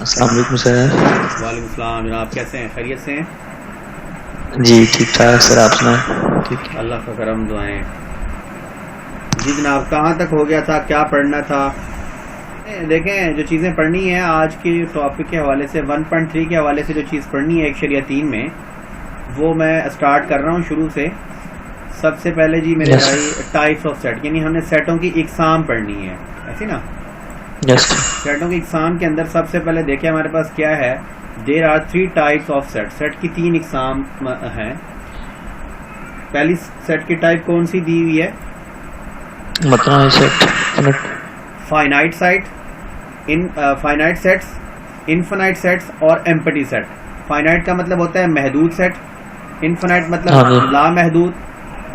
अस्सलाम वालेकुम सर। वालेकुम सलाम जनाब, कैसे हैं? खैरियत से हैं? जी ठीक ठाक सर, आप सुनाएं? ठीक है। अल्लाह का करम, दुआएं। जी जनाब, कहाँ तक हो गया था, क्या पढ़ना था? देखें, जो चीज़ें पढ़नी है आज के टॉपिक के हवाले से 1.3 के हवाले से जो चीज़ पढ़नी है एक शरिया 3 में, वो मैं स्टार्ट कर रहा हूँ शुरू से। सबसे पहले जी मेरे भाई टाइप्स ऑफ सेट, यानी हमने सेटों की इकसाम पढ़नी है, ऐसी ना। सेटों की इकसाम के अंदर सबसे पहले देखें हमारे पास क्या है। There are 3 types of set. Set की 3 इकसाम हैं। पहली सेट की टाइप कौन सी दी हुई है? मतलब set finite set, finite sets, infinite sets और एम्प्टी सेट। फाइनाइट का मतलब होता है महदूद सेट, इनफाइनाइट मतलब लामहदूद,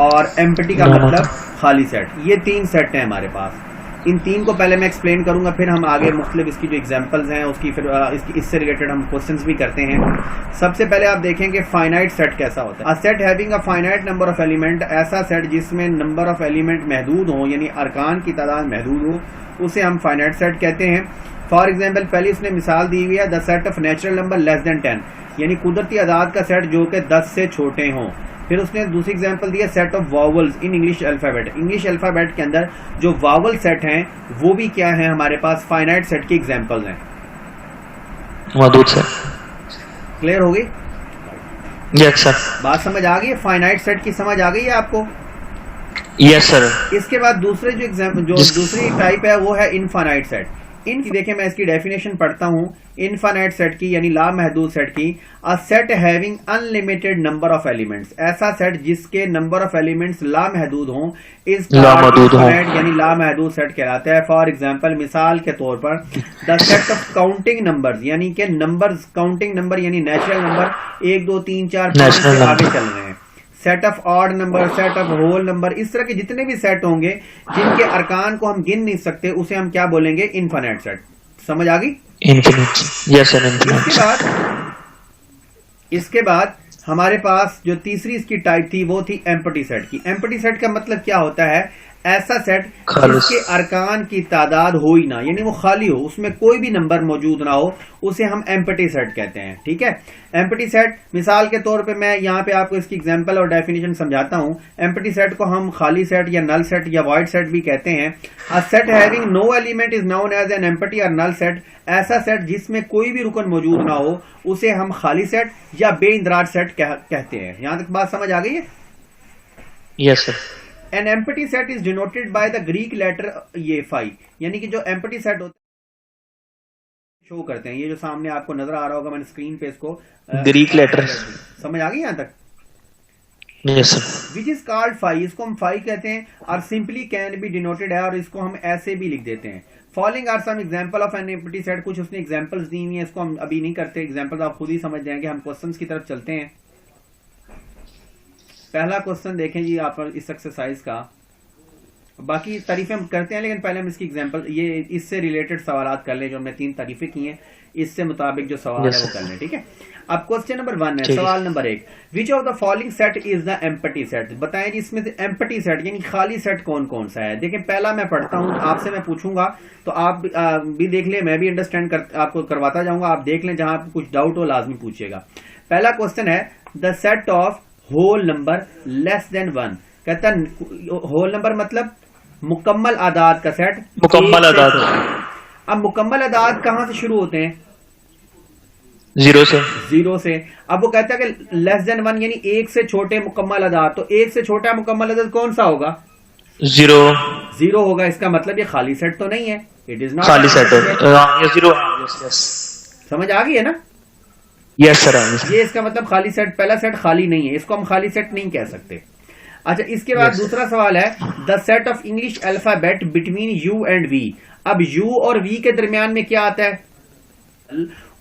और एम्प्टी का मतलब खाली सेट। ये 3 सेट हैं हमारे पास। इन 3 को पहले मैं एक्सप्लेन करूंगा, फिर हम आगे मुख्तलिफ इसकी जो एग्जांपल्स हैं उसकी, फिर इससे रिलेटेड हम क्वेश्चंस भी करते हैं। सबसे पहले आप देखेंगे फाइनाइट सेट कैसा होता है। अ set having a finite number of element, ऐसा सेट जिसमें नंबर ऑफ एलिमेंट महदूद हो, यानी अरकान की तादाद महदूद हो, उसे हम फाइनाइट सेट कहते हैं। फॉर एग्जाम्पल, पहले उसने मिसाल दी हुई है the set of natural number less then 10, यानी कुदरती आदाद का सेट जो कि 10 से छोटे हों। फिर उसने दूसरी एग्जांपल दिया set of vowels in English alphabet. English alphabet के अंदर जो वावल सेट हैं वो भी क्या है हमारे पास, फाइनाइट सेट की एग्जांपल्स हैं। मौजूद सर। क्लियर हो गई? Yes sir. बात समझ आ गई? फाइनाइट सेट की समझ आ गई है आपको? Yes sir. इसके बाद दूसरे दूसरी टाइप है वो है इनफाइनाइट सेट। देखें, मैं इसकी डेफिनेशन पढ़ता हूं। इनफाइनाइट सेट की यानी लामहदूद सेट की, अ set having unlimited number of elements, ऐसा सेट जिसके नंबर ऑफ एलिमेंट्स लामहदूद हों, इस इनफाइनाइट यानी लामहदूद सेट कहलाता है। फॉर एग्जांपल, मिसाल के तौर पर the set of counting numbers, यानी कि नंबर्स, काउंटिंग नंबर यानी नेचुरल नंबर 1 2 3 4 5 से आगे चल रहे हैं। Set of odd number, set of whole number, इस तरह के जितने भी सेट होंगे जिनके अरकान को हम गिन नहीं सकते, उसे हम क्या बोलेंगे? Infinite set. समझ आ गई? इनफिनिट। Yes sir. इसके बाद हमारे पास जो तीसरी इसकी टाइप थी वो थी एम्प्टी सेट की। एम्प्टी सेट का मतलब क्या होता है? ऐसा सेट जिसके अरकान की तादाद हो ही ना, यानी वो खाली हो, उसमें कोई भी नंबर मौजूद ना हो, उसे हम एम्प्टी सेट कहते हैं। ठीक है, एम्प्टी सेट, मिसाल के तौर पे मैं यहाँ पे आपको इसकी एग्जांपल और डेफिनेशन समझाता हूँ। एम्प्टी सेट को हम खाली सेट या नल सेट या वॉइड सेट भी कहते हैं। A set having no element is known as an empty और नल सेट, ऐसा सेट जिसमें कोई भी रुकन मौजूद ना हो, उसे हम खाली सेट या बेइंदराज सेट कहते हैं। यहां तक बात समझ आ गई है? Yes sir. An empty set is denoted by the Greek letter ये phi, यानी कि जो empty set होता है शो करते हैं। ये जो सामने आपको नजर आ रहा होगा, मैंने स्क्रीन पे इसको ग्रीक लेटर। समझ आ गई यहां तक? Yes sir. Which is called phi, इसको हम फाई कहते हैं, और सिंपली कैन बी डिनोटेड है, और इसको हम ऐसे भी लिख देते हैं। Following are some example of an empty set, कुछ उसने एग्जांपल्स दी हुई हैं, इसको हम अभी नहीं करते, एग्जांपल्स आप खुद ही समझ जाएंगे। हम क्वेश्चंस की तरफ चलते हैं। पहला क्वेश्चन देखें जी आप इस एक्सरसाइज का, बाकी तारीफें हम करते हैं लेकिन पहले हम इसकी एग्जांपल, ये इससे रिलेटेड सवालात कर लें। जो हमने 3 तारीफें की हैं, इससे मुताबिक जो सवाल है वो कर लें। ठीक है, अब क्वेश्चन नंबर 1 है, सवाल number 1, which of the following set is the empty set. बताएं जी इसमें से एम्प्टी सेट यानी खाली सेट कौन कौन सा है। देखें, पहला मैं पढ़ता हूं, आपसे मैं पूछूंगा तो आप भी देख लें, मैं भी अंडरस्टैंड आपको करवाता जाऊंगा, आप देख लें, जहां आपको कुछ डाउट हो लाजमी पूछिएगा। पहला क्वेश्चन है the set of whole number less than 1, कहता है होल नंबर मतलब मुकम्मल आदाद का सेट। मुकम्मल आदाद। अब मुकम्मल आदाद कहां से शुरू होते हैं? 0 से। 0 से। अब वो कहता है कि लेस देन 1 यानी 1 से छोटे मुकम्मल आदाद, तो 1 से छोटा मुकम्मल आदाद कौन सा होगा? 0 होगा। इसका मतलब ये खाली सेट तो नहीं है, इट इज नॉट खाली सेट। समझ आ गई है ना? Yes sir. ये इसका मतलब खाली सेट, पहला सेट खाली नहीं है, इसको हम खाली सेट नहीं कह सकते। अच्छा, इसके बाद दूसरा सवाल है the set of English alphabet between U and V. अब यू और वी के दरमियान में क्या आता है?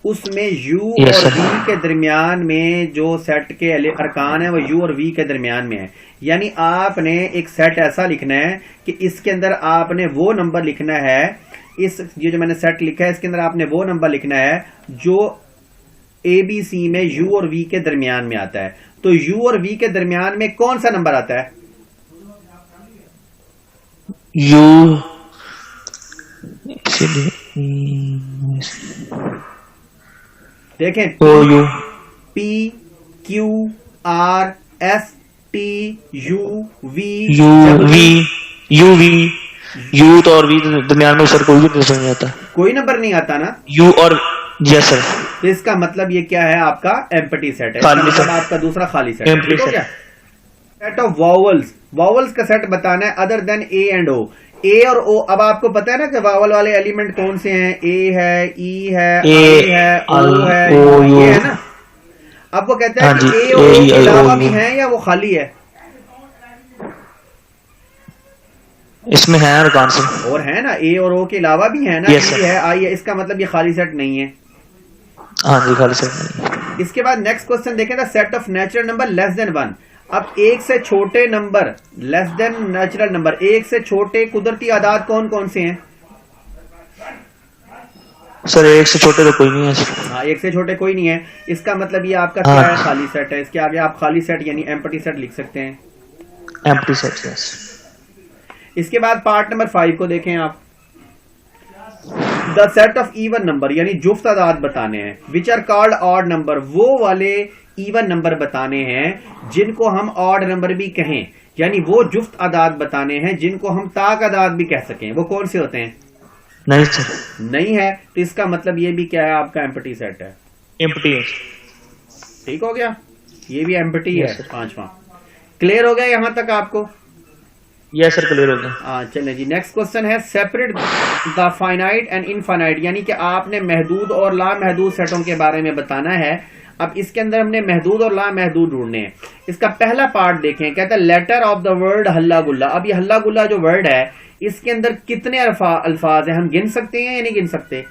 उसमें यू और वी के दरमियान में जो सेट के अरकान है वो यू और वी के दरमियान में है। यानी आपने एक सेट ऐसा लिखना है कि इसके अंदर आपने वो नंबर लिखना है, ये जो मैंने सेट लिखा है इसके अंदर आपने वो नंबर लिखना है जो ABC में U और V के दरमियान में आता है। तो U और V के दरमियान में कौन सा नंबर आता है? U देखें, O U P Q R S T U V U तो और वी दरमियान में सर कोई भी नहीं समझ आता, कोई नंबर नहीं आता ना। यू और यस सर। तो इसका मतलब ये क्या है, आपका एम्प्टी सेट है, खाली मतलब सेट। आपका दूसरा खाली सेट है, Empty ठीक हो set। गया। सेट ऑफ वॉवल्स, वॉवल्स का सेट बताना है अदर देन ए एंड ओ। ए और ओ, अब आपको पता है ना कि वावल वाले एलिमेंट कौन से हैं, ए है, ई है, आई है, ओ है, ये है ना। अब वो कहता है कि ए और ओ के अलावा भी हैं या वो खाली है, इसमें है अरकान सर, और है ना, ए और ओ के अलावा भी है ना, Yes, ई sir। है, आई है, इसका मतलब ये खाली सेट नहीं है। हाँ जी खाली सर। इसके बाद नेक्स्ट क्वेश्चन देखें, the set of natural number less than 1। अब एक से छोटे number, less then natural number, एक से छोटे कुदरती आदाद कौन कौन से हैं? सर एक से छोटे तो कोई नहीं है सर। हाँ, एक से छोटे कोई नहीं है, इसका मतलब ये आपका हाँ। क्या है, खाली सेट है। इसके आगे आप खाली सेट यानी एम्प्टी सेट लिख सकते हैं। Empty set yes. इसके बाद पार्ट नंबर 5 को देखें आप, the set of even number यानी जुफ्त आदाद बताने हैं, which are called odd number, वो वाले इवन नंबर बताने हैं जिनको हम ऑड नंबर भी कहें, यानी वो जुफ्त आदाद बताने हैं जिनको हम ताक आदाद भी कह सकें। वो कौन से होते हैं? नहीं सर, नहीं है, तो इसका मतलब ये भी क्या है, आपका एम्प्टी सेट है। एम्प्टी है। ठीक हो गया, ये भी एम्प्टी है। Yes, sir। 5वां क्लियर हो गया यहां तक आपको? यस सर क्लियर हो गया। हाँ, चलें जी। नेक्स्ट क्वेश्चन है separate the finite and infinite, यानी कि आपने महदूद और लामहदूद सेटों के बारे में बताना है। अब इसके अंदर हमने महदूद और लामहदूद ढूंढने हैं। इसका पहला पार्ट देखें, कहता है लेटर ऑफ द वर्ड हल्ला गुल्ला। अब ये हल्ला गुल्ला जो वर्ड है, इसके अंदर कितने अल्फाज हैं, हम गिन सकते हैं या नहीं गिन सकते?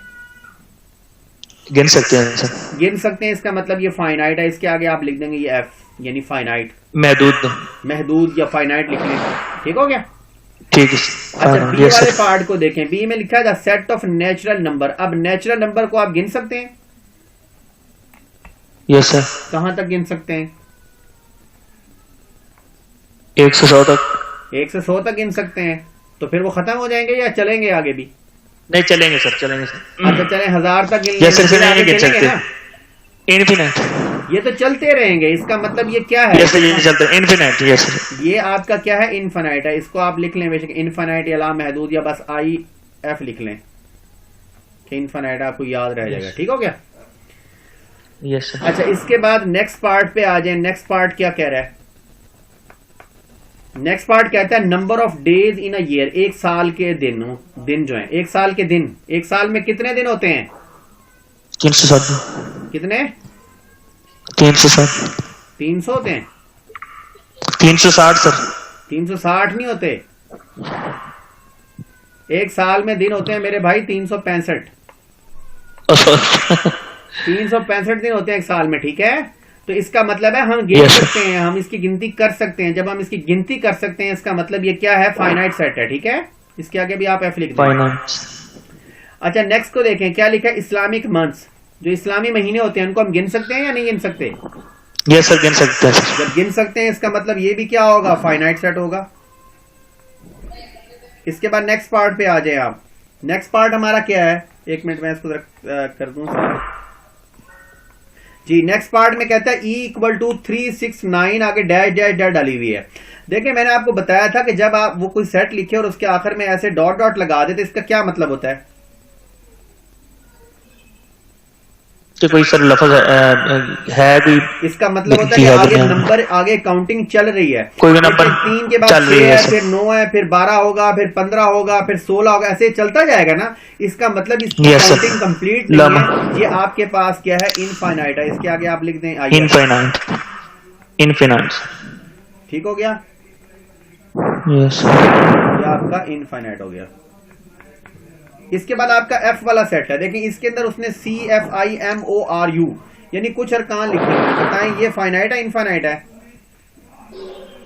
गिन सकते हैं सर। गिन सकते हैं, इसका मतलब ये फाइनाइट है। इसके आगे आप लिख देंगे ये एफ यानी फाइनाइट, महदूद। महदूद या फाइनाइट लिख लें। ठीक हो गया। ठीक है। अच्छा, बी वाले पार्ट को देखें। बी में लिखा है the set of natural number. अब नेचुरल नंबर को आप गिन सकते हैं? Yes sir. कहां तक गिन सकते हैं? 1 से 100 तक। 1 से 100 तक गिन सकते हैं। तो फिर वो खत्म हो जाएंगे या चलेंगे आगे भी? नहीं चलेंगे सर, चलेंगे सर। अच्छा चलें, 1000 तक गिन यस सर, फिर नहीं गिन चलेंगे सकते। ना? इनफिनिट। ये तो चलते रहेंगे, इसका मतलब ये क्या है? यस सर, ये चलते इनफिनिट। Yes sir. ये आपका क्या है, इनफाइनाइट है। इसको आप लिख लें बेशक इनफाइनाइट या लामहदूद, या बस आई एफ लिख लें कि इनफाइनाइट, आपको याद रह जाएगा। ठीक हो गया। Yes sir. अच्छा, इसके बाद नेक्स्ट पार्ट पे आ जाए। नेक्स्ट पार्ट क्या कह रहा है? नेक्स्ट पार्ट कहता है number of days in a year. एक साल के दिन, दिन जो है, एक साल के दिन, एक साल में कितने दिन होते हैं? 360। कितने? 360। 300 होते हैं? 360 सर। 360 नहीं होते। एक साल में दिन होते हैं मेरे भाई 365। 365 दिन होते हैं एक साल में। ठीक है, तो इसका मतलब है हम गिन Yes, sir। सकते हैं, हम इसकी गिनती कर सकते हैं। जब हम इसकी गिनती कर सकते हैं, इसका मतलब ये क्या है, फाइनाइट सेट है। ठीक है, इसके आगे भी आप एफ लिख दें। फाइनाइट। अच्छा, नेक्स्ट को देखें, क्या लिखा है, इस्लामिक मंथ्स। जो इस्लामी महीने होते हैं उनको हम गिन सकते हैं या नहीं गिन सकते? यस सर, गिन सकते हैं सर। जब गिन सकते हैं, इसका मतलब ये भी क्या होगा, फाइनाइट सेट होगा। इसके बाद नेक्स्ट पार्ट पे आ जाए आप। नेक्स्ट पार्ट हमारा क्या है, एक मिनट में इसको कर दूं जी। नेक्स्ट पार्ट में कहता है E = 369, आगे डैश डैश डैश डाली हुई है। देखिए, मैंने आपको बताया था कि जब आप वो कोई सेट लिखे और उसके आखिर में ऐसे डॉट डॉट लगा देते, इसका क्या मतलब होता है? कि कोई सर लफ्ज है कोई, इसका मतलब होता है कि आगे नंबर, आगे काउंटिंग चल रही है। कोई भी नंबर 3 के बाद चल 6 रही है, है, फिर 9 है, फिर 12 होगा, फिर 15 होगा, फिर 16 होगा, ऐसे चलता जाएगा ना। इसका मतलब इसकी काउंटिंग कंप्लीट नहीं है। ये आपके पास क्या है, इनफाइनाइट है। इसके आगे आप लिख दें इनफाइनाइट। इनफिनिट। ठीक हो गया। यस, ये आपका इनफाइनाइट हो गया। इसके बाद आपका एफ वाला सेट है। देखिए, इसके अंदर उसने CFIMORU यानी कुछ अरकान लिखे हैं। बताएं ये फाइनाइट है, इनफाइनाइट है?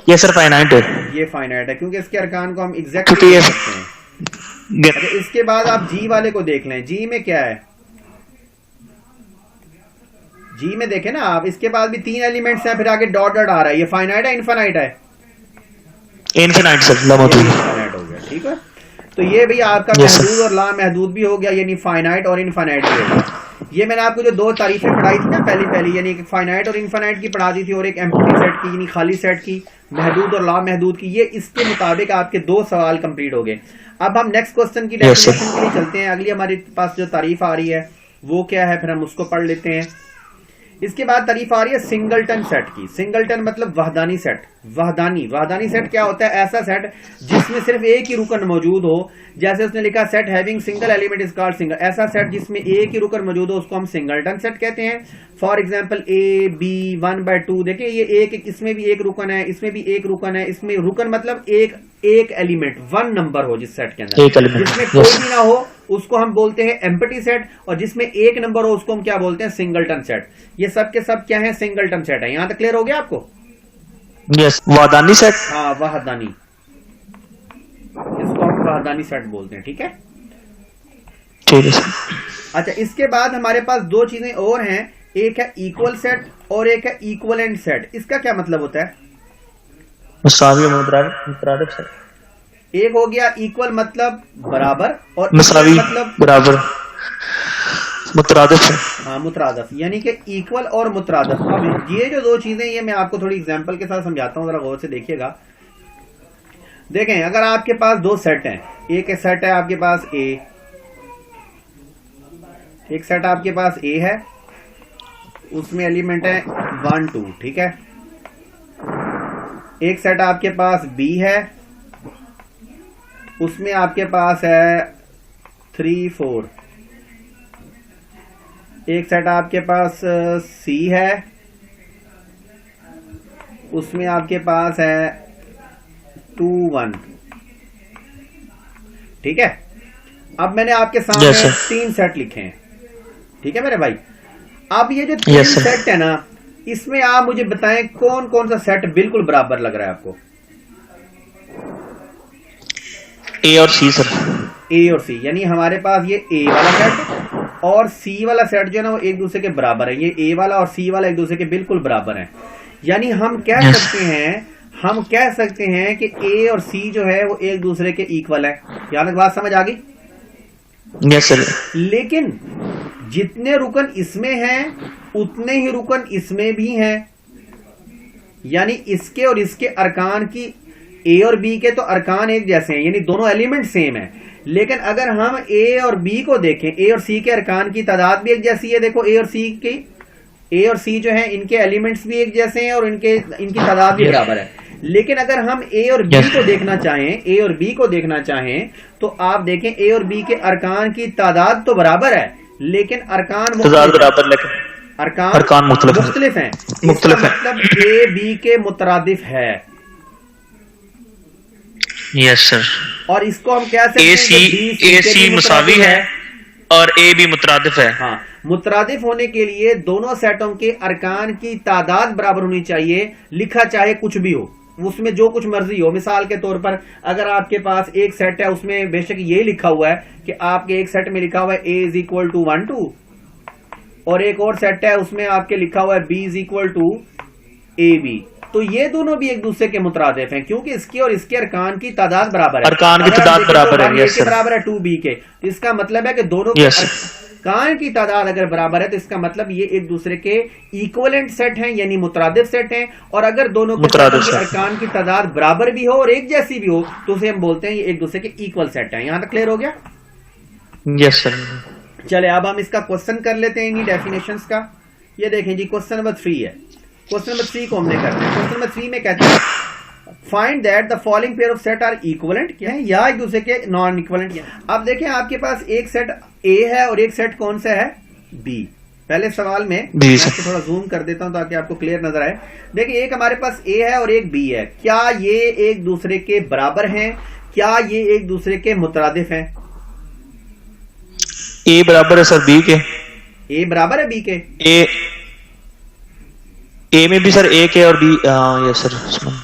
ये सर फाइनाइट है। ये फाइनाइट है, क्योंकि इसके अरकान को हम क्योंकि एग्जैक्टली ये सकते हैं। अच्छा, इसके बाद आप जी वाले को देख लें। जी में क्या है, जी में देखें ना आप, इसके बाद भी 3 एलिमेंट्स हैं, फिर आगे डॉट डॉट आ रहा है। ये फाइनाइट है, इनफाइनाइट है? Infinite sir. इनफाइनाइट हो गया। ठीक है, तो ये भी आपका महदूद और लामहदूद भी हो गया, यानी फाइनाइट और इनफाइनाइट भी हो गया। ये मैंने आपको जो दो तारीफें पढ़ाई थी ना पहली यानी एक फाइनाइट और इनफाइनाइट की पढ़ा दी थी और एक एम्प्टी सेट की यानी खाली सेट की, महदूद और ला महदूद की, ये इसके मुताबिक आपके 2 सवाल कंप्लीट हो गए। अब हम नेक्स्ट क्वेश्चन की डेफिनेशन के लिए चलते हैं। अगली हमारे पास जो तारीफ आ रही है वो क्या है, फिर हम उसको पढ़ लेते हैं। इसके बाद तारीफ आ रही है सिंगलटन सेट की। सिंगलटन मतलब वहदानी सेट। वहदानी सेट क्या होता है, ऐसा सेट जिसमें सिर्फ एक ही रुकन मौजूद हो। जैसे उसने लिखा set having single element is called single, ऐसा सेट जिसमें एक ही रुकन मौजूद हो उसको हम सिंगलटन सेट कहते हैं। फॉर एग्जांपल ए बी 1/2, देखिए ये एक, इसमें भी एक रुकन है, इसमें भी एक रुकन है, इसमें रुकन मतलब एक एलिमेंट, 1 नंबर हो जिस सेट के अंदर, जिसमें कोई भी ना हो उसको हम बोलते हैं एम्प्टी सेट, और जिसमें एक नंबर हो उसको हम क्या बोलते हैं, सिंगलटन सेट। ये सब के सब क्या है, सिंगलटन सेट है। यहां तक क्लियर हो गया आपको? यस, वहदानी सेट। हाँ, वहदानी, इसको हम वहदानी सेट बोलते हैं। ठीक है, ठीक है सर। अच्छा, इसके बाद हमारे पास 2 चीजें और हैं, एक है इक्वल सेट और एक है इक्वलेंट सेट। इसका क्या मतलब होता है? मुसावी मुतरादिफ सेट। एक हो गया इक्वल मतलब बराबर, और मुसावी मतलब बराबर, मुतरादिफ है। हाँ, मुतरादिफ यानी कि इक्वल और मुतरादिफ। अब ये जो 2 चीजें, ये मैं आपको थोड़ी एग्जांपल के साथ समझाता हूँ, जरा गौर से देखिएगा। देखें, अगर आपके पास 2 सेट हैं, एक सेट है आपके पास ए, एक सेट आपके पास ए है, उसमें एलिमेंट है 1 2, ठीक है। एक सेट आपके पास बी है, उसमें आपके पास है 3 4। एक सेट आपके पास सी है, उसमें आपके पास है 2 1, ठीक है। अब मैंने आपके सामने 3 सेट लिखे हैं, ठीक है मेरे भाई। अब ये जो 3 सेट है ना, इसमें आप मुझे बताएं कौन कौन सा सेट बिल्कुल बराबर लग रहा है आपको? ए और सी सर। ए और सी, यानी हमारे पास ये ए वाला सेट और सी वाला सेट जो है ना वो एक दूसरे के बराबर है। ये ए वाला और सी वाला एक दूसरे के बिल्कुल बराबर हैं। यानी हम कह सकते हैं कि ए और सी जो है वो एक दूसरे के इक्वल है। यहाँ तक बात समझ आ गई? Yes sir. लेकिन जितने रुकन इसमें हैं उतने ही रुकन इसमें भी हैं। यानी इसके और इसके अरकान की, ए और बी के तो अरकान एक जैसे हैं, यानी दोनों एलिमेंट सेम है। लेकिन अगर हम ए और बी को देखें, ए और सी के अरकान की तादाद भी एक जैसी है। देखो ए और सी जो है इनके एलिमेंट्स भी एक जैसे हैं और इनकी तादाद भी बराबर है। लेकिन अगर हम ए और बी को देखना चाहें तो आप देखें ए और बी के अरकान की तादाद तो बराबर है, लेकिन अरकान मुख्तलिफ हैं। मतलब ए बी के मुतरादिफ है। Yes sir. और इसको हम कह सकते हैं ए सी मुसावी है और ए भी मुतरादिफ है। हाँ, मुतरादिफ होने के लिए दोनों सेटों के अरकान की तादाद बराबर होनी चाहिए, लिखा चाहे कुछ भी हो, उसमें जो कुछ मर्जी हो। मिसाल के तौर पर अगर आपके पास एक सेट है, उसमें बेशक ये लिखा हुआ है कि आपके एक सेट में लिखा हुआ है a इज इक्वल टू 1 2, और एक और सेट है उसमें आपके लिखा हुआ है b is equal to ab, तो ये दोनों भी एक दूसरे के मुतरादिफ हैं, क्योंकि इसके और इसके अरकान की तादाद बराबर है। अरकान की तादाद बराबर है, यस सर। बराबर है 2b के, तो इसका मतलब है कि दोनों के अरकान की तादाद अगर बराबर है तो इसका मतलब ये एक दूसरे के इक्वलेंट सेट हैं, यानी मुतरादिफ सेट हैं। और अगर दोनों के अरकान की तादाद बराबर भी हो और एक जैसी भी हो तो उसे हम बोलते हैं ये एक दूसरे के इक्वल सेट हैं। यहां तक क्लियर हो गया? Yes sir. चले, अब हम इसका क्वेश्चन कर लेते हैं इन्हीं डेफिनेशंस का। ये देखें जी, क्वेश्चन नंबर 3 है। क्वेश्चन नंबर 3 को हमने करते हैं। क्वेश्चन नंबर 3 में कहते हैं find that the following pair of set are equivalent, क्या है, या एक दूसरे के नॉन इक्विवेलेंट। अब देखें, आपके पास एक सेट ए है और एक सेट कौन सा है, बी। पहले सवाल में मैं थोड़ा जूम कर देता हूं ताकि आपको क्लियर नजर आए। देखिए, एक हमारे पास ए है और एक बी है। क्या ये एक दूसरे के बराबर हैं? क्या ये एक दूसरे के मुतरादिफ हैं? ए बराबर है सर बी के। ए बराबर है बी के। ए में भी सर ए के और बी, यस सर।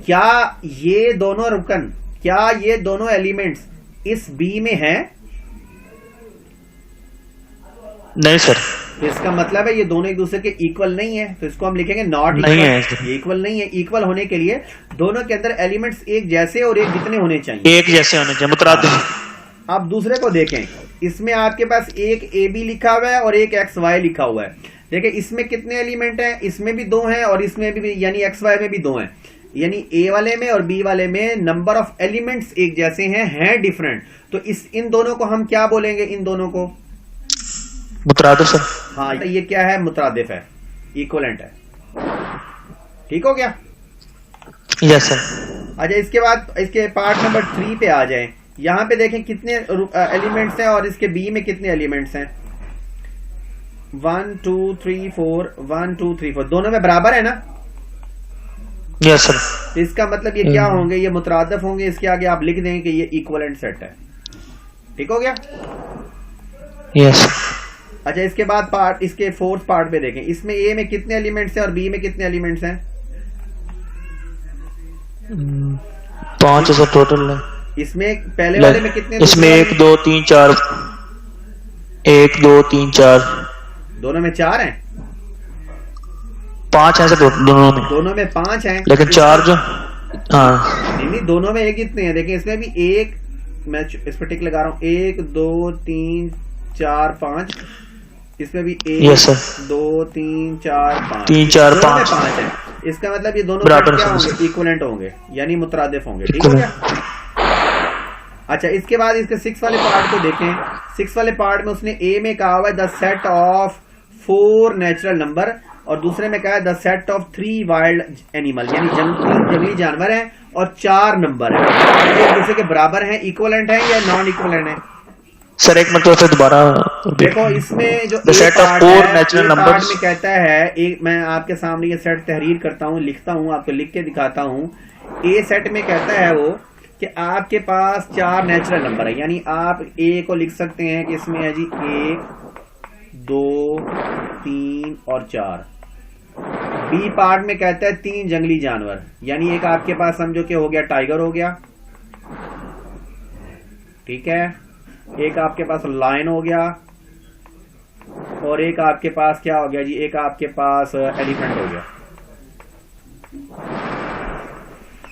क्या ये दोनों रुकन, क्या ये दोनों एलिमेंट्स इस बी में हैं? नहीं सर। तो इसका मतलब है ये दोनों एक दूसरे के इक्वल नहीं है, तो इसको हम लिखेंगे नॉट नहीं है। इक्वल नहीं है। इक्वल होने के लिए दोनों के अंदर एलिमेंट्स एक जैसे और एक जितने होने चाहिए, एक जैसे होने चाहिए, मुतरादिफ। अब दूसरे को देखें, इसमें आपके पास एक ए बी लिखा हुआ है और एक एक्स वाई लिखा हुआ है। देखिए इसमें कितने एलिमेंट हैं, इसमें भी 2 हैं और इसमें भी, यानी एक्स वाई में भी 2 हैं, यानी ए वाले में और बी वाले में नंबर ऑफ एलिमेंट्स एक जैसे हैं डिफरेंट। तो इन दोनों को हम क्या बोलेंगे, इन दोनों को मुतरादिफ सर। हाँ ये क्या है, मुतरादिफ है, इक्वलेंट है। ठीक हो गया? Yes sir. अच्छा इसके बाद इसके पार्ट नंबर 3 पे आ जाएं। यहाँ पे देखें कितने एलिमेंट्स हैं और इसके बी में कितने एलिमेंट्स हैं। 1 2 3 4 1 2 3 4 दोनों में बराबर है ना? Yes sir. इसका मतलब ये क्या होंगे, ये मुतरादिफ होंगे। इसके आगे आप लिख देंगे कि ये इक्वलेंट सेट है। ठीक हो गया? यस। अच्छा इसके बाद पार्ट, इसके फोर्थ पार्ट पे देखें, इसमें ए में कितने एलिमेंट्स हैं और बी में कितने एलिमेंट्स हैं? 5 सर टोटल है। इसमें पहले वाले में कितने? इसमें 1 2 3 4 1 2 3 4 दोनों में 4 हैं। 5 हैं सर दोनों में 5 हैं, लेकिन 4 जो हाँ नहीं दोनों में एक कितने हैं। देखिए इसमें भी एक, मैं इस पर टिक लगा रहा हूँ, 1 2 3 4 5। इसमें भी 1 2 3 4 5 3 4 5 है। इसका मतलब ये दोनों बराबर क्या होंगे, इक्वलेंट होंगे, यानी मुतरादिफ होंगे। ठीक हो गया? अच्छा इसके बाद इसके 6 वाले पार्ट को देखें। 6 वाले पार्ट में उसने ए में कहा हुआ है the set of 4 natural number और दूसरे में कहा है the set of 3 wild animal, यानी जंगली जानवर हैं और 4 नंबर है, एक दूसरे के बराबर हैं, इक्वलेंट है या नॉन इक्वलेंट है। सर एक मिनट तो दोबारा देखो इसमें जो सेट ऑफ 4 नेचुरल नंबर्स में कहता है, एक मैं आपके सामने ये सेट तहरीर करता हूँ, लिखता हूँ, आपको लिख के दिखाता हूँ। ए सेट में कहता है वो कि आपके पास 4 नेचुरल नंबर है, यानी आप ए को लिख सकते हैं कि इसमें है जी 1 2 3 और 4। बी पार्ट में कहता है 3 जंगली जानवर, यानी एक आपके पास समझो कि हो गया टाइगर हो गया, ठीक है, एक आपके पास लायन हो गया और एक आपके पास क्या हो गया जी, एक आपके पास एलिफेंट हो गया।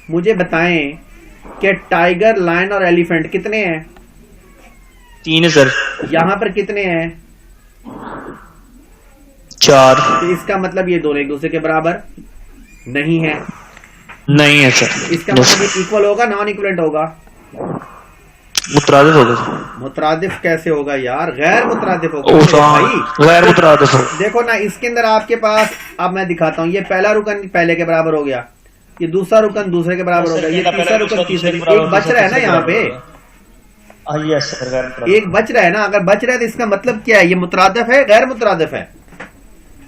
मुझे बताएं कि टाइगर, लायन और एलिफेंट कितने हैं? 3 है सर। यहां पर कितने हैं? 4। तो इसका मतलब ये दोनों एक दूसरे के बराबर नहीं है। नहीं है सर। इसका मतलब ये इक्वल होगा, नॉन इक्वलेंट होगा, मुतरादिफ होगा सर। मुतरादिफ कैसे होगा यार, गैर मुतरादिफ होगा भाई, गैर मुतरादिफ होगा। देखो ना इसके अंदर आपके पास, अब मैं दिखाता हूँ, ये पहला रुकन पहले के बराबर हो गया, ये दूसरा रुकन दूसरे के बराबर हो गया, ये तीसरा रुकन तीसरे, एक बच रहा है ना यहाँ पे, एक बच रहा है ना। अगर बच रहा है तो इसका मतलब क्या है, ये मुतरादिफ है गैर मुतरादिफ है?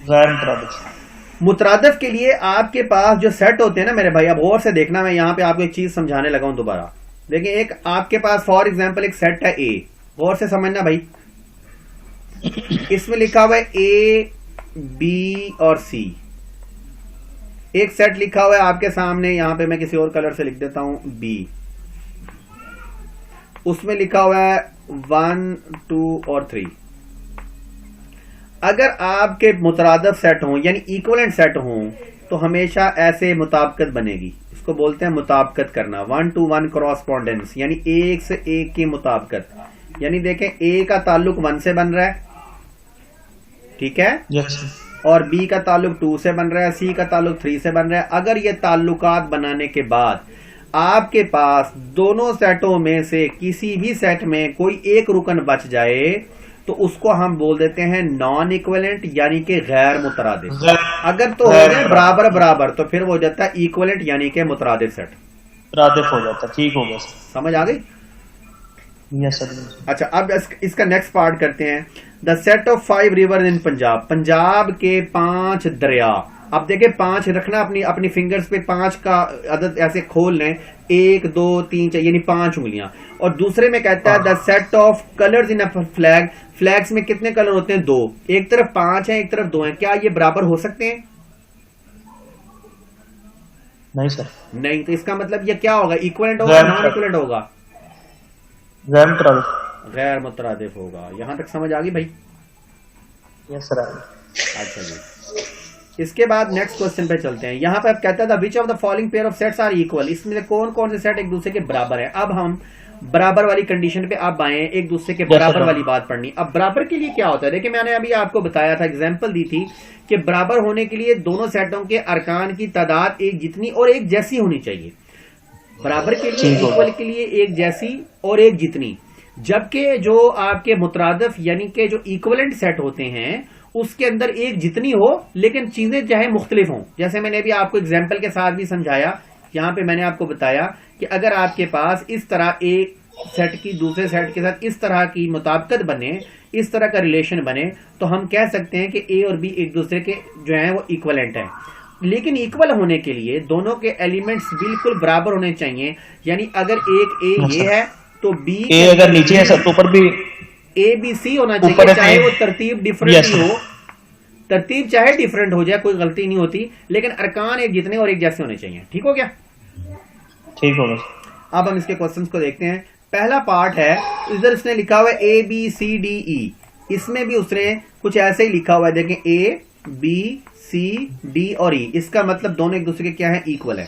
गैर मुतरादिफ। मुतरादिफ के लिए आपके पास जो सेट होते हैं ना मेरे भाई, अब गौर से देखना, मैं यहाँ पे आपको एक चीज समझाने लगा हूं दोबारा। देखिए एक आपके पास फॉर एग्जांपल एक सेट है ए, गौर से समझना भाई, इसमें लिखा हुआ है ए बी और सी। एक सेट लिखा हुआ है आपके सामने, यहां पे मैं किसी और कलर से लिख देता हूं बी, उसमें लिखा हुआ है 1 2 और 3। अगर आपके मुतरादिफ सेट हों यानी इक्वलेंट सेट हों तो हमेशा ऐसे मुताबिकत बनेगी, इसको बोलते हैं मुताबिकत करना, 1 to 1 क्रॉसपॉन्डेंस, यानी एक से एक की मुताबिकत। यानी देखें ए का ताल्लुक 1 से बन रहा है, ठीक है, और बी का ताल्लुक 2 से बन रहा है, सी का ताल्लुक 3 से बन रहा है। अगर ये ताल्लुकात बनाने के बाद आपके पास दोनों सेटों में से किसी भी सेट में कोई एक रुकन बच जाए तो उसको हम बोल देते हैं नॉन इक्विवेलेंट, यानी कि गैर मुतरादिफ। अगर तो हो गए बराबर बराबर तो फिर वो हो जाता है इक्विवेलेंट, यानी कि मुतरादिफ सेट, मुतरादिफ हो जाता है। ठीक हो गया, समझ आ गई? Yes sir. अच्छा अब इसका नेक्स्ट पार्ट करते हैं, the set of 5 river in Punjab, Punjab के 5 दरिया। अब देखें 5 रखना, अपनी फिंगर्स पे 5 का अदद ऐसे खोल लें, 1 2 3 4 यानी 5 उंगलियां। और दूसरे में कहता है the set of colours in a flag, flags में कितने कलर होते हैं? 2, एक तरफ 5 है एक तरफ 2 है, क्या ये बराबर हो सकते हैं? नहीं सर, नहीं। तो इसका मतलब ये क्या होगा, इक्विवेलेंट होगा, नॉन इक्विवेलेंट होगा? गैर मुतरादिफ, गैर मुतरादिफ होगा। यहां तक समझ आ गई भाई? Yes sir. अच्छा जी, इसके बाद नेक्स्ट क्वेश्चन पे चलते हैं। यहाँ पे अब कहता था which of the following pair of sets are equal, इसमें से कौन कौन से सेट एक दूसरे के बराबर है। अब हम बराबर वाली कंडीशन पे आप आए, एक दूसरे के बराबर वाली बात पढ़नी। अब बराबर के लिए क्या होता है, देखिए मैंने अभी आपको बताया था, एग्जांपल दी थी कि बराबर होने के लिए दोनों सेटों के अरकान की तादाद एक जितनी और एक जैसी होनी चाहिए। बराबर के लिए, इक्वल के लिए एक जैसी और एक जितनी, जबकि जो आपके मुतरादिफ यानी कि जो इक्वलेंट सेट होते हैं उसके अंदर एक जितनी हो लेकिन चीजें चाहे मुख्तलिफ हों। जैसे मैंने भी आपको एग्जाम्पल के साथ भी समझाया, यहाँ पे मैंने आपको बताया कि अगर आपके पास इस तरह एक सेट की दूसरे सेट के साथ इस तरह की मुताबिकत बने, इस तरह का रिलेशन बने, तो हम कह सकते हैं कि ए और बी एक दूसरे के जो है वो इक्वलेंट है। लेकिन इक्वल होने के लिए दोनों के एलिमेंट्स बिल्कुल बराबर होने चाहिए। यानी अगर एक ए ये है तो बी ए अगर नीचे है सब तो ऊपर भी ए बी सी होना चाहिए, चाहे वो तरतीब डिफरेंट ही हो, तरतीब चाहे डिफरेंट हो जाए कोई गलती नहीं होती, लेकिन अरकान एक जितने और एक जैसे होने चाहिए। ठीक हो गया? ठीक होगा। अब हम इसके क्वेश्चंस को देखते हैं। पहला पार्ट है, इधर इसने लिखा हुआ है A B C D E, इसमें भी उसने कुछ ऐसे ही लिखा हुआ है। देखें ए बी सी डी और ई, इसका मतलब दोनों एक दूसरे के क्या है, इक्वल है।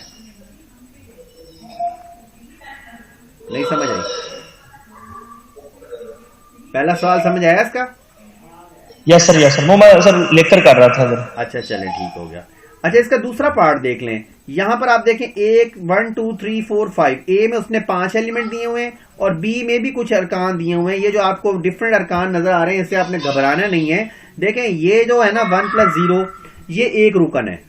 नहीं समझ आई? पहला सवाल समझ आया इसका? यस सर वो मैं सर लेकर कर रहा था सर। अच्छा चले ठीक हो गया। अच्छा इसका दूसरा पार्ट देख लें। यहां पर आप देखें 1 2 3 4 5, ए में उसने 5 एलिमेंट दिए हुए हैं और बी में भी कुछ अरकान दिए हुए हैं। ये जो आपको डिफरेंट अरकान नजर आ रहे हैं इससे आपने घबराना नहीं है। देखें ये जो है ना 1 + 0 ये एक रुकन है,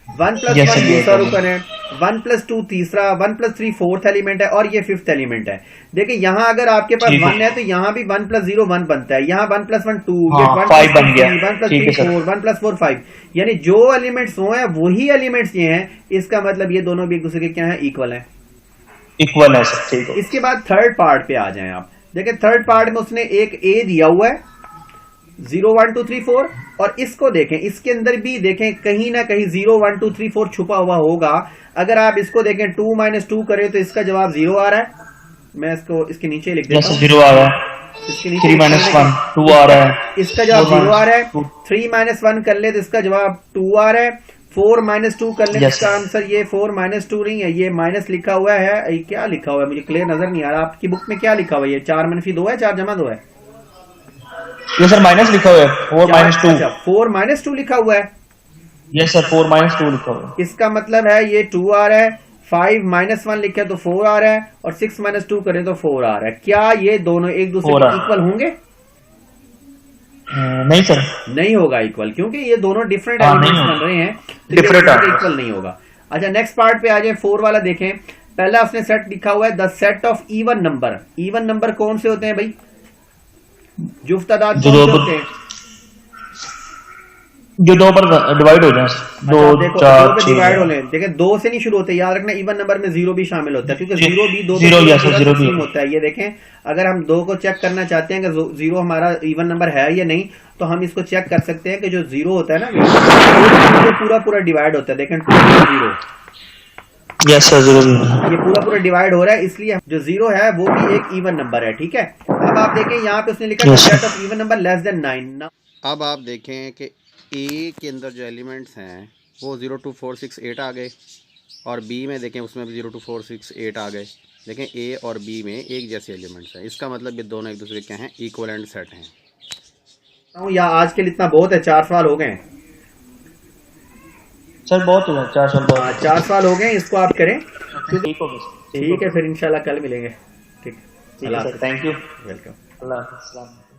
1 + 1 दूसरा रुकन है, 1 + 2 तीसरा, 1 + 3 फोर्थ एलिमेंट है और ये फिफ्थ एलिमेंट है। देखिए यहाँ अगर आपके पास 1 है तो यहाँ भी 1 + 0 1 बनता है, यहाँ 1 + 1 2, 1 + 3 1 + 3 4, 1 + 4 5, यानी जो एलिमेंट्स वो हैं वही एलिमेंट्स ये हैं। इसका मतलब ये दोनों भी एक दूसरे के क्या है, इक्वल है। इक्वल है सर, ठीक है। इसके बाद थर्ड पार्ट पे आ जाए आप। देखिए थर्ड पार्ट में उसने एक ए दिया हुआ है 0 1 2 3 4 और इसको देखें, इसके अंदर भी देखें कहीं ना कहीं 0 1 2 3 4 छुपा हुआ होगा। अगर आप इसको देखें 2 - 2 करें तो इसका जवाब 0 आ रहा है। मैं इसको इसके नीचे लिख देता हूं, 0 आ रहा है। इसके नीचे 3 - 1 2 आ रहा है, इसका जवाब 0 आ रहा है। 3 - 1 कर ले तो इसका जवाब 2 आ रहा है। 4 - 2 कर ले तो इसका आंसर ये 4 - 2 नहीं है, ये माइनस लिखा हुआ है। ये क्या लिखा हुआ है मुझे क्लियर नजर नहीं आ रहा। आपकी बुक में क्या लिखा हुआ है? ये 4 - 2 है, 4 = 2 है। ये सर माइनस लिखा हुआ है, 4 - 2। अच्छा 4 - 2 लिखा हुआ है। यस सर 4 - 2 लिखा हुआ है। इसका मतलब है ये 2 आ रहा है, 5 - 1 लिखे तो 4 आ रहा है और 6 - 2 करें तो 4 आ रहा है। क्या ये दोनों एक दूसरे के इक्वल होंगे? नहीं सर, नहीं होगा इक्वल, क्योंकि ये दोनों डिफरेंट एलिमेंट्स बन रहे हैं, डिफरेंट इक्वल नहीं होगा। अच्छा नेक्स्ट पार्ट पे आ जाए, 4 वाला देखें। पहला उसने सेट लिखा हुआ है the set of even number. Even number कौन से होते हैं भाई? जुफ्त तादाद कौन से होते हैं? जो 2 पर डिवाइड हो जाए, 2 4 6 डिवाइड होने। देखिए 2 से नहीं शुरू होते, याद रखना। इवन नंबर में 0 भी शामिल होता है, क्योंकि 0 भी 2 होता है। ये देखें अगर हम 2 को चेक करना चाहते हैं कि 0 हमारा इवन नंबर है या नहीं, तो हम इसको चेक कर सकते हैं कि जो 0 होता है ना पूरा डिवाइड होता है। देखें 2 0, यस सर 0 ये पूरा डिवाइड हो रहा है, इसलिए जो 0 है वो भी एक इवन नंबर है। ठीक है। अब आप देखें यहाँ पे उसने लिखा set of even number less then 9। अब आप देखें कि ए के अंदर जो एलिमेंट्स हैं वो 0 2 4 6 8 आ गए और बी में देखें उसमें भी 0 2 4 6 8 आ गए। देखें ए और बी में एक जैसे एलिमेंट्स हैं, इसका मतलब ये दोनों एक दूसरे क्या हैं, इक्वलेंट सेट हैं। या आज के लिए इतना बहुत है, 4 सवाल हो गए सर, बहुत हो गया 4 सवाल। 4 सवाल हो गए, इसको आप करें। ठीक हो गया, ठीक है फिर इंशाल्लाह कल मिलेंगे। ठीक, थैंक यू, वेलकम। अल्लाह हाफ़िज़।